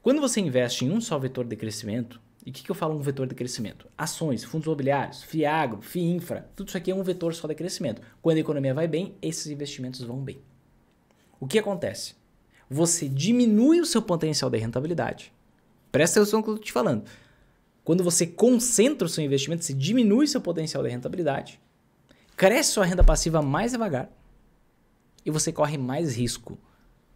Quando você investe em um só vetor de crescimento, e o que eu falo um vetor de crescimento? Ações, fundos imobiliários, FIAGRO, FIINFRA, tudo isso aqui é um vetor só de crescimento. Quando a economia vai bem, esses investimentos vão bem. O que acontece? Você diminui o seu potencial de rentabilidade. Presta atenção no que eu estou te falando. Quando você concentra o seu investimento, você diminui seu potencial de rentabilidade, cresce sua renda passiva mais devagar e você corre mais risco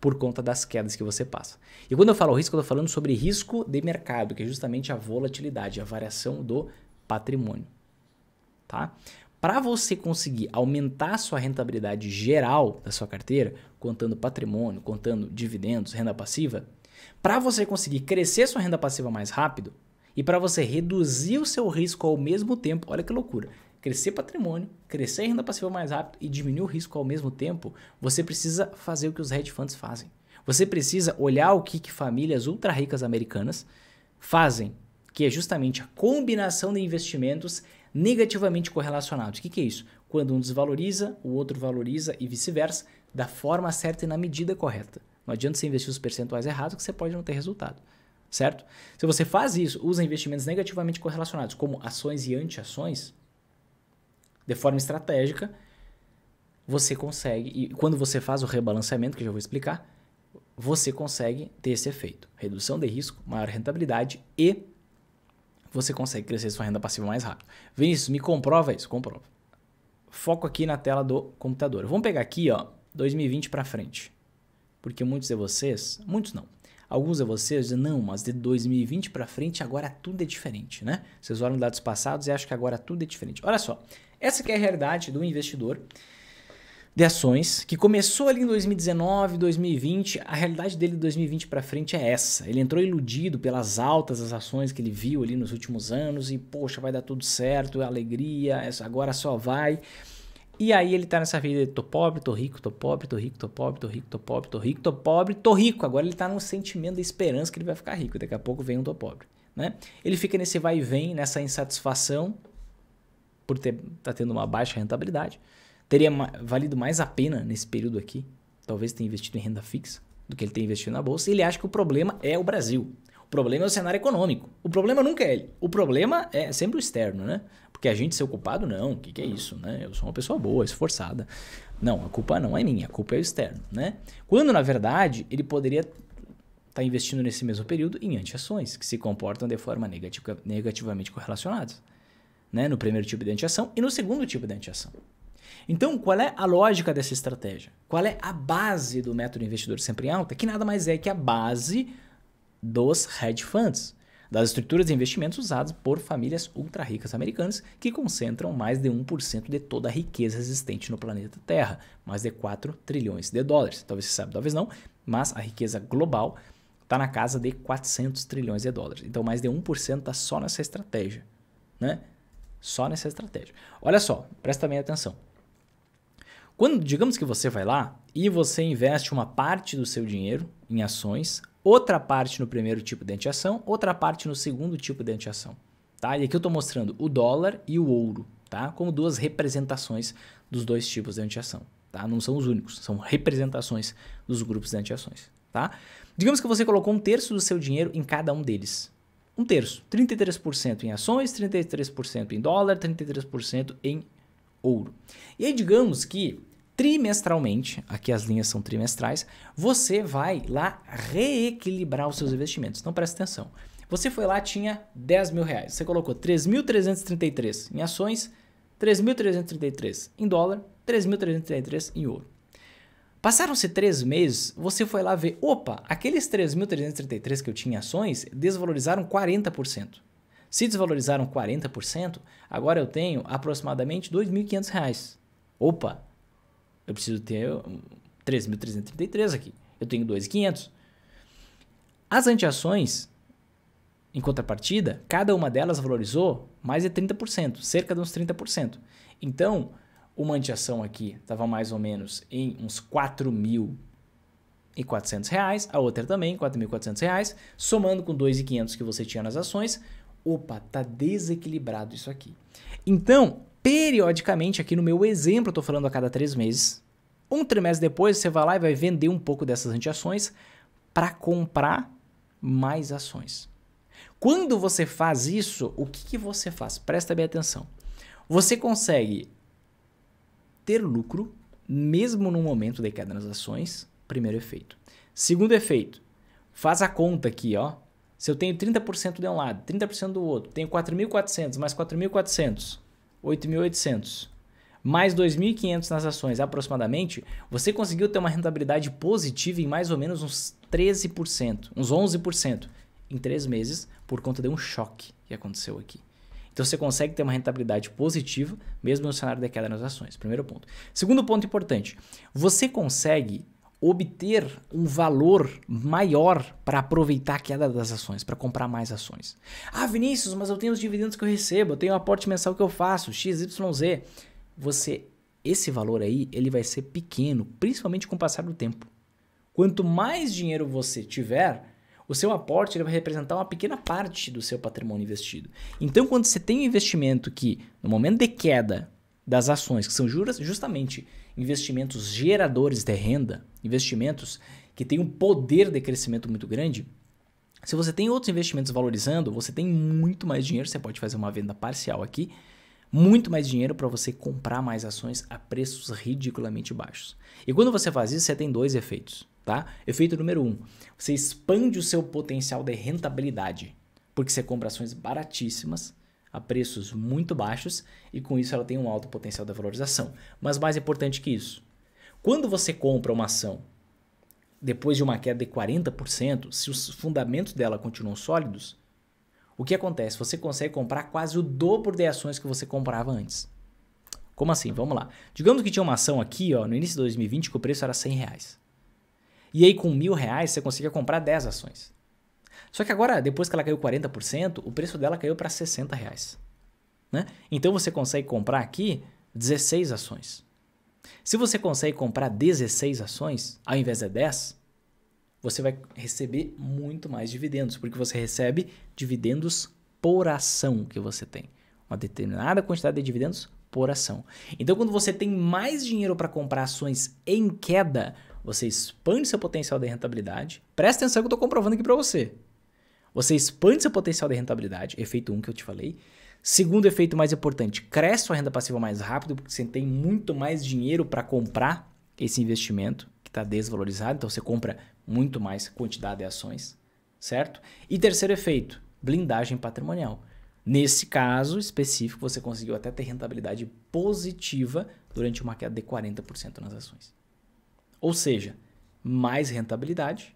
por conta das quedas que você passa. E quando eu falo risco, eu estou falando sobre risco de mercado, que é justamente a volatilidade, a variação do patrimônio. Tá? Para você conseguir aumentar a sua rentabilidade geral da sua carteira, contando patrimônio, contando dividendos, renda passiva, para você conseguir crescer sua renda passiva mais rápido e para você reduzir o seu risco ao mesmo tempo, olha que loucura, crescer patrimônio, crescer renda passiva mais rápido e diminuir o risco ao mesmo tempo, você precisa fazer o que os hedge funds fazem. Você precisa olhar o que famílias ultra ricas americanas fazem, que é justamente a combinação de investimentos negativamente correlacionados. O que é isso? Quando um desvaloriza, o outro valoriza e vice-versa, da forma certa e na medida correta. Não adianta você investir os percentuais errados que você pode não ter resultado, certo? Se você faz isso, usa investimentos negativamente correlacionados, como ações e anti-ações, de forma estratégica, você consegue, e quando você faz o rebalanceamento, que eu já vou explicar, você consegue ter esse efeito. Redução de risco, maior rentabilidade e você consegue crescer sua renda passiva mais rápido. Vinícius, me comprova isso? Comprova. Foco aqui na tela do computador. Vamos pegar aqui, ó, 2020 para frente. Porque muitos de vocês, muitos não, alguns de vocês dizem, não, mas de 2020 para frente agora tudo é diferente, né? Vocês olham dados passados e acham que agora tudo é diferente. Olha só, essa que é a realidade do investidor de ações, que começou ali em 2019, 2020, a realidade dele de 2020 para frente é essa. Ele entrou iludido pelas altas das ações que ele viu ali nos últimos anos e, poxa, vai dar tudo certo, é alegria, agora só vai. E aí ele tá nessa vida de tô pobre, tô rico, tô pobre, tô rico, tô pobre, tô rico, tô pobre, tô rico, tô pobre, tô rico. Agora ele tá num sentimento de esperança que ele vai ficar rico, daqui a pouco vem um tô pobre, né? Ele fica nesse vai e vem, nessa insatisfação por tá tendo uma baixa rentabilidade. Teria valido mais a pena nesse período aqui, talvez ter investido em renda fixa, do que ele ter investido na bolsa. E ele acha que o problema é o Brasil. O problema é o cenário econômico. O problema nunca é ele. O problema é sempre o externo, né? Porque a gente ser o culpado, não. O que é isso, né? Eu sou uma pessoa boa, esforçada. Não, a culpa não é minha, a culpa é o externo, né? Quando, na verdade, ele poderia estar investindo nesse mesmo período em anti-ações, que se comportam de forma negativamente correlacionadas, né? No primeiro tipo de anti-ação e no segundo tipo de anti-ação. Então, qual é a lógica dessa estratégia? Qual é a base do método investidor sempre em alta? Que nada mais é que a base dos hedge funds, das estruturas de investimentos usadas por famílias ultra ricas americanas que concentram mais de 1% de toda a riqueza existente no planeta Terra, mais de 4 trilhões de dólares. Talvez você saiba, talvez não, mas a riqueza global está na casa de 400 trilhões de dólares. Então, mais de 1% está só nessa estratégia, né? Só nessa estratégia. Olha só, presta bem atenção. Quando, digamos que você vai lá e você investe uma parte do seu dinheiro em ações, outra parte no primeiro tipo de anti-ação, outra parte no segundo tipo de anti-ação, tá? E aqui eu estou mostrando o dólar e o ouro, tá? Como duas representações dos dois tipos de anti-ação, tá? Não são os únicos, são representações dos grupos de anti-ações, tá? Digamos que você colocou 1/3 do seu dinheiro em cada um deles. 1/3, 33% em ações, 33% em dólar, 33% em ouro. E aí digamos que trimestralmente, aqui as linhas são trimestrais, você vai lá reequilibrar os seus investimentos. Então presta atenção. Você foi lá, tinha 10 mil reais. Você colocou 3.333 em ações, 3.333 em dólar, 3.333 em ouro. Passaram-se 3 meses, você foi lá ver, opa, aqueles 3.333 que eu tinha em ações desvalorizaram 40%. Se desvalorizaram 40%, agora eu tenho aproximadamente R$ 2.500. Opa, eu preciso ter 3.333 aqui. Eu tenho 2.500. As anti-ações, em contrapartida, cada uma delas valorizou mais de 30%, cerca de uns 30%. Então, uma anti-ação aqui estava mais ou menos em uns R$ 4.400, a outra também, R$ 4.400, somando com R$ 2.500 que você tinha nas ações. Opa, tá desequilibrado isso aqui. Então, periodicamente, aqui no meu exemplo, eu estou falando a cada 3 meses, um trimestre depois você vai lá e vai vender um pouco dessas anti-ações para comprar mais ações. Quando você faz isso, o que você faz? Presta bem atenção. Você consegue ter lucro mesmo no momento de queda nas ações, primeiro efeito. Segundo efeito, faz a conta aqui, ó. Se eu tenho 30% de um lado, 30% do outro, tenho 4.400 mais 4.400, 8.800, mais 2.500 nas ações aproximadamente, você conseguiu ter uma rentabilidade positiva em mais ou menos uns 13%, uns 11% em 3 meses por conta de um choque que aconteceu aqui. Então você consegue ter uma rentabilidade positiva mesmo no cenário de queda nas ações. Primeiro ponto. Segundo ponto importante, você consegue obter um valor maior para aproveitar a queda das ações, para comprar mais ações. Ah, Vinícius, mas eu tenho os dividendos que eu recebo, eu tenho o aporte mensal que eu faço, XYZ. Esse valor aí, ele vai ser pequeno, principalmente com o passar do tempo. Quanto mais dinheiro você tiver, o seu aporte ele vai representar uma pequena parte do seu patrimônio investido. Então, quando você tem um investimento que, no momento de queda das ações, que são justamente investimentos geradores de renda, investimentos que têm um poder de crescimento muito grande, se você tem outros investimentos valorizando, você tem muito mais dinheiro, você pode fazer uma venda parcial aqui, muito mais dinheiro para você comprar mais ações a preços ridiculamente baixos. E quando você faz isso, você tem 2 efeitos. Tá? Efeito número 1, você expande o seu potencial de rentabilidade, porque você compra ações baratíssimas, a preços muito baixos, e com isso ela tem um alto potencial de valorização. Mas mais importante que isso, quando você compra uma ação depois de uma queda de 40%, se os fundamentos dela continuam sólidos, o que acontece? Você consegue comprar quase o dobro de ações que você comprava antes. Como assim? Vamos lá. Digamos que tinha uma ação aqui, ó, no início de 2020 que o preço era R$100. E aí com R$1.000 você conseguia comprar 10 ações. Só que agora, depois que ela caiu 40%, o preço dela caiu para R$60. Né? Então você consegue comprar aqui 16 ações. Se você consegue comprar 16 ações, ao invés de 10, você vai receber muito mais dividendos, porque você recebe dividendos por ação que você tem. Uma determinada quantidade de dividendos por ação. Então, quando você tem mais dinheiro para comprar ações em queda, você expande seu potencial de rentabilidade. Presta atenção que eu estou comprovando aqui para você. Você expande seu potencial de rentabilidade, efeito 1 que eu te falei. Segundo efeito mais importante, cresce sua renda passiva mais rápido, porque você tem muito mais dinheiro para comprar esse investimento que está desvalorizado, então você compra muito mais quantidade de ações, certo? E terceiro efeito, blindagem patrimonial. Nesse caso específico, você conseguiu até ter rentabilidade positiva durante uma queda de 40% nas ações. Ou seja, mais rentabilidade,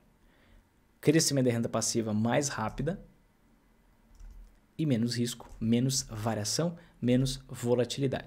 crescimento da renda passiva mais rápida e menos risco, menos variação, menos volatilidade.